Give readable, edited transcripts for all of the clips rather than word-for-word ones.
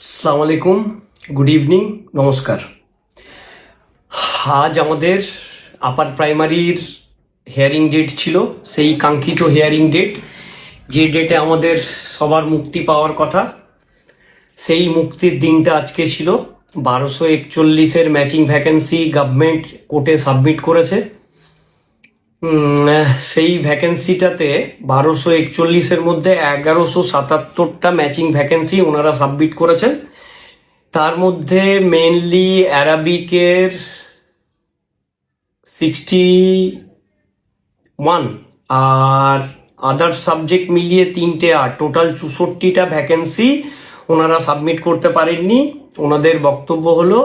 আসসালামু আলাইকুম, good evening, নমস্কার। আজ আমাদের আপার প্রাইমারির হিয়ারিং ডেট ছিল, সেই কাঙ্ক্ষিত হিয়ারিং ডেট, যে ডেটে আমাদের সবার মুক্তি পাওয়ার কথা, সেই মুক্তির দিনটা আজকে ছিল। 1241 ম্যাচিং ভ্যাকেন্সি গভর্নমেন্ট কোর্টে সাবমিট করেছে। সেই ভ্যাকেন্সিটাতে 1241 মধ্যে 1177টা ম্যাচিং ভ্যাকেন্সি ওনারা সাবমিট করেছেন। তার মধ্যে মেনলি অ্যারাবিকের 61 আর আদার সাবজেক্ট মিলিয়ে 3টে, আর টোটাল 64টা ভ্যাকেন্সি ওনারা সাবমিট করতে পারেননি। ওনাদের বক্তব্য হলো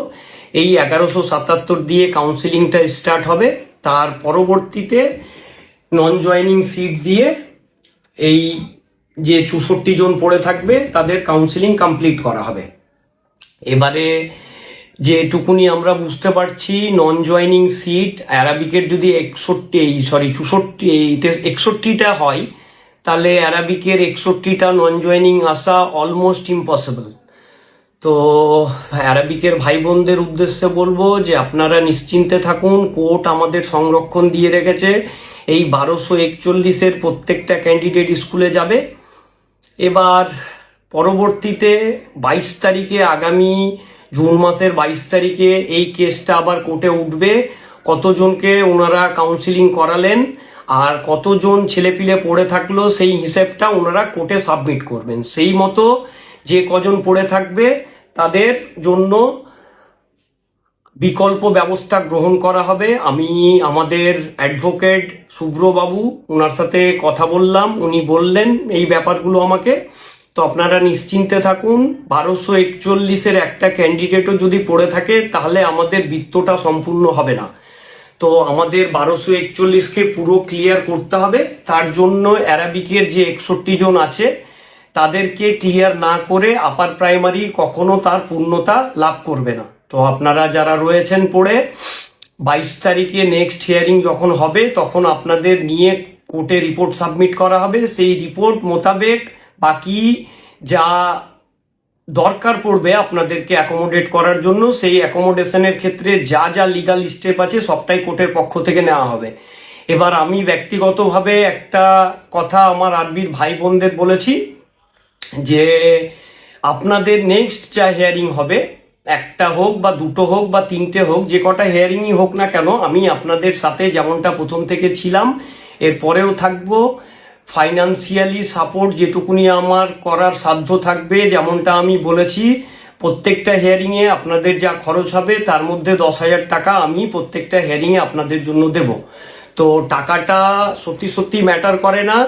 এই 1177 দিয়ে কাউন্সিলিংটা স্টার্ট হবে, তার পরবর্তীতে নন জয়নিং সিট দিয়ে এই যে 64 জন পড়ে থাকবে তাদের কাউন্সিলিং কমপ্লিট করা হবে। এবারে যেটুকুনি আমরা বুঝতে পারছি, নন জয়নিং সিট অ্যারাবিকের যদি 61টা হয়, তাহলে অ্যারাবিকের 61টা নন জয়নিং আসা অলমোস্ট ইম্পসিবল। তো অ্যারাবিকের ভাই বোনদের উদ্দেশ্যে বলবো যে আপনারা নিশ্চিন্তে থাকুন, কোর্ট আমাদের সংরক্ষণ দিয়ে রেখেছে। এই 1241 প্রত্যেকটা ক্যান্ডিডেট স্কুলে যাবে। এবার পরবর্তীতে 22 তারিখে, আগামী জুন মাসের 22 তারিখে এই কেসটা আবার কোর্টে উঠবে। কতজনকে ওনারা কাউন্সিলিং করালেন আর কতজন ছেলেপিলে পড়ে থাকলো, সেই হিসেবটা ওনারা কোর্টে সাবমিট করবেন। সেই মতো যে কজন পড়ে থাকবে তাদের জন্য বিকল্প ব্যবস্থা গ্রহণ করা হবে। আমি আমাদের অ্যাডভোকেট শুভ্রবাবু, ওনার সাথে কথা বললাম, উনি বললেন এই ব্যাপারগুলো আমাকে। তো আপনারা নিশ্চিন্তে থাকুন, 1241 একটা ক্যান্ডিডেটও যদি পড়ে থাকে তাহলে আমাদের বৃত্তটা সম্পূর্ণ হবে না। তো আমাদের 1241কে পুরো ক্লিয়ার করতে হবে। তার জন্য অ্যারাবিকের যে 61 জন আছে তাদেরকে ক্লিয়ার না করে আপার প্রাইমারি কখনো তার পূর্ণতা লাভ করবে না। তো আপনারা যারা রয়েছেন পড়ে, 22 তারিখে নেক্সট হিয়ারিং যখন হবে তখন আপনাদের নিয়ে কোর্টে রিপোর্ট সাবমিট করা হবে। সেই রিপোর্ট মোতাবেক বাকি যা দরকার পড়বে আপনাদেরকে অ্যাকোমোডেট করার জন্য, সেই অ্যাকোমোডেশনের ক্ষেত্রে যা যা লিগাল স্টেপ আছে সবটাই কোর্টের পক্ষ থেকে নেওয়া হবে। এবার আমি ব্যক্তিগতভাবে একটা কথা আমার আরবির ভাই বোনদের বলেছি যে আপনাদের নেক্সট যা হিয়ারিং হবে, একটা হোক বা দুটো হোক বা তিনটে হোক, যে কটা হিয়ারিংই হোক না কেন, আমি আপনাদের সাথে যেমনটা প্রথম থেকে ছিলাম এরপরেও থাকবো। ফাইন্যান্সিয়ালি সাপোর্ট যেটুকুনি আমার করার সাধ্য থাকবে, যেমনটা আমি বলেছি, প্রত্যেকটা হিয়ারিংয়ে আপনাদের যা খরচ হবে তার মধ্যে 10,000 টাকা আমি প্রত্যেকটা হিয়ারিংয়ে আপনাদের জন্য দেব। তো টাকাটা সত্যি সত্যি ম্যাটার করে না।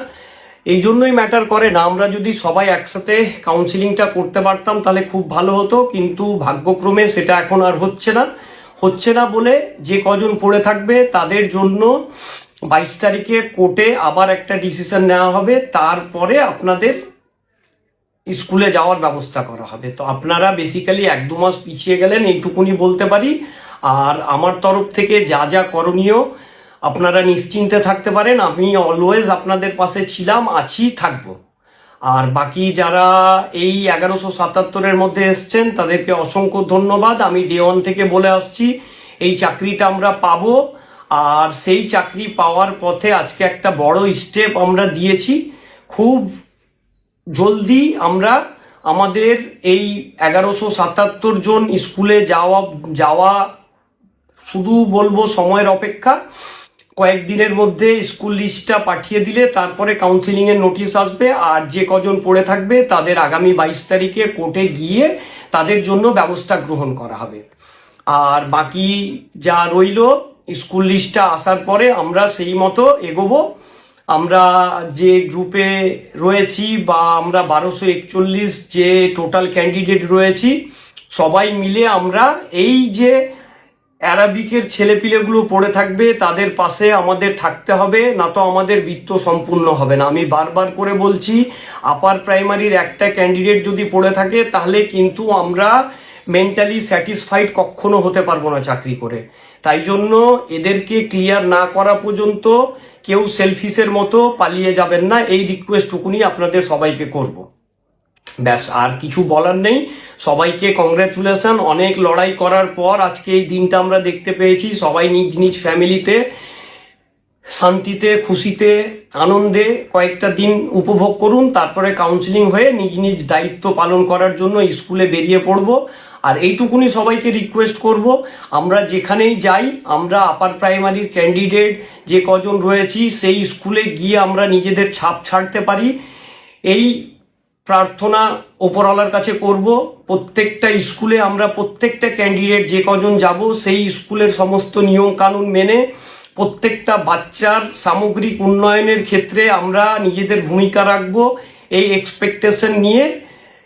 এই জন্যই ম্যাটার করে না, আমরা যদি সবাই একসাথে কাউন্সিলিংটা করতে পারতাম তাহলে খুব ভালো হতো, কিন্তু ভাগ্যক্রমে সেটা এখন আর হচ্ছে না বলে যে কজন পড়ে থাকবে তাদের জন্য 22 তারিখে কোর্টে আবার একটা ডিসিশন নেওয়া হবে, তারপরে আপনাদের স্কুলে যাওয়ার ব্যবস্থা করা হবে। তো আপনারা বেসিক্যালি 1-2 মাস পিছিয়ে গেলেন, এইটুকুনি বলতে পারি। আর আমার তরফ থেকে যা যা করণীয় আপনারা নিশ্চিন্তে থাকতে পারেন, আমি অলওয়েজ আপনাদের পাশে ছিলাম, আছি, থাকবো। আর বাকি যারা এই 1177 মধ্যে এসছেন তাদেরকে অসংখ্য ধন্যবাদ। আমি ডে 1 থেকে বলে আসছি এই চাকরিটা আমরা পাবো, আর সেই চাকরি পাওয়ার পথে আজকে একটা বড় স্টেপ আমরা দিয়েছি। খুব জলদি আমরা আমাদের এই 1177 জন স্কুলে যাওয়া শুধু বলবো সময়ের অপেক্ষা। কয়েকদিনের মধ্যে স্কুল লিস্টটা পাঠিয়ে দিলে তারপরে কাউন্সিলিংয়ের নোটিশ আসবে, আর যে কজন পড়ে থাকবে তাদের আগামী 22 তারিখে কোর্টে গিয়ে তাদের জন্য ব্যবস্থা গ্রহণ করা হবে। আর বাকি যা রইল স্কুল লিস্টটা আসার পরে আমরা সেই মতো এগোবো। আমরা যে গ্রুপে রয়েছি বা আমরা 1241 যে টোটাল ক্যান্ডিডেট রয়েছি, সবাই মিলে আমরা এই যে অ্যারাবিকের ছেলেপিলেগুলো পড়ে থাকবে তাদের পাশে আমাদের থাকতে হবে, না তো আমাদের বৃত্ত সম্পূর্ণ হবে না। আমি বারবার করে বলছি, আপার প্রাইমারির একটা ক্যান্ডিডেট যদি পড়ে থাকে তাহলে কিন্তু আমরা মেন্টালি স্যাটিসফাইড কখনো হতে পারবো না চাকরি করে। তাই জন্য এদেরকে ক্লিয়ার না করা পর্যন্ত কেউ সেলফিসের মতো পালিয়ে যাবেন না, এই রিকোয়েস্টটুকুনি আপনাদের সবাইকে করব। ব্যাস, আর কিছু বলার নেই। সবাইকে কংগ্রাচুলেশন। অনেক লড়াই করার পর আজকে এই দিনটা আমরা দেখতে পেয়েছি। সবাই নিজ নিজ ফ্যামিলিতে শান্তিতে, খুশিতে, আনন্দে কয়েকটা দিন উপভোগ করুন। তারপরে কাউন্সিলিং হয়ে নিজ নিজ দায়িত্ব পালন করার জন্য স্কুলে বেরিয়ে পড়ব। আর এইটুকুনি সবাইকে রিকোয়েস্ট করব, আমরা যেখানেই যাই, আমরা আপার প্রাইমারির ক্যান্ডিডেট যে কজন রয়েছি সেই স্কুলে গিয়ে আমরা নিজেদের ছাপ ছাড়তে পারি, এই প্রার্থনা ওপরওয়ালার কাছে করব। প্রত্যেকটা স্কুলে আমরা প্রত্যেকটা ক্যান্ডিডেট যে কজন যাব সেই স্কুলের সমস্ত নিয়ম কানুন মেনে প্রত্যেকটা বাচ্চার সামগ্রিক উন্নয়নের ক্ষেত্রে আমরা নিজেদের ভূমিকা রাখব, এই এক্সপেকটেশন নিয়ে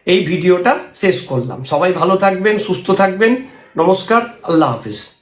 এই ভিডিওটা শেষ করলাম। সবাই ভালো থাকবেন, সুস্থ থাকবেন। নমস্কার, আল্লাহ হাফিজ।